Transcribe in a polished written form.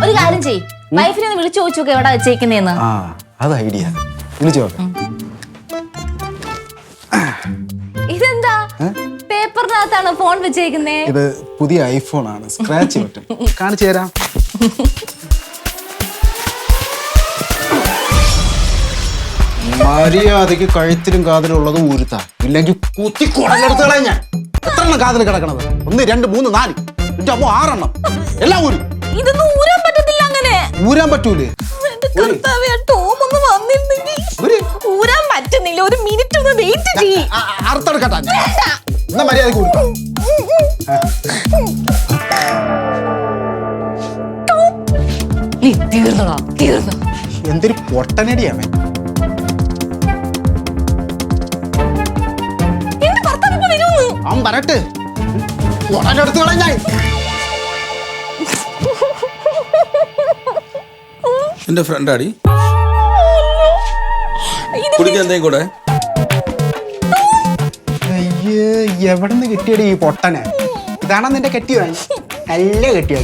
ഒരു കാര്യം ചെയ്, വൈഫിനെ ഒന്ന് വിളിച്ചു ചോദിച്ചു എവിടെ വെച്ചേക്കുന്നേന്ന്. ആ അത് ഐഡിയ. വിളിച്ചു നോക്കാം. ഇതെന്താ പേപ്പറിനകത്താണ് ഫോൺ വെച്ചേക്കുന്നേ? ഇത് പുതിയ ഐഫോൺ ആണ്, സ്ക്രാച്ച് പറ്റും. കാണിച്ചു തരാം. മര്യാദക്ക് കഴുത്തിലും കാതിലും ഉള്ളത് ഊരുത്താ, ഇല്ലെങ്കിൽ കുത്തി കുടലെടുത്ത് കളയാൻ ഞാൻ. എത്ര എണ്ണം കാതിൽ കിടക്കണത്? 1 2 3 4 എന്റെ അമ്മ 6 എണ്ണം എല്ലാം ഊരും. ഇതൊന്നും ഊരാൻ പറ്റത്തില്ല. അങ്ങനെ ഊരാൻ പറ്റൂലേ? ടോം ഒന്ന് വന്നിരുന്നെങ്കിൽ. ഊരാൻ പറ്റുന്നില്ല. ഒരു മിനിറ്റ് ഒന്ന് വെയിറ്റ് ചെയ്യ്. അറുത്തെടുക്കട്ടാ. എന്നാ മര്യാദക്ക് ഊരുത്താം. തീർന്നോ? തീർന്നു. എന്തൊരു പൊട്ടനടിയാണ്. അവൻ പറട്ട് ഉടനെടുത്ത് കളഞ്ഞാൽ. എന്റെ ഫ്രണ്ടാടി കുടിക്കാൻ എന്തെങ്കിലും കൂടെ. അയ്യേ, എവിടെന്ന് കിട്ടിയടി ഈ പൊട്ടനെ? ഇതാണോ നിന്റെ കെട്ടിയായി? നല്ല കെട്ടിയായി.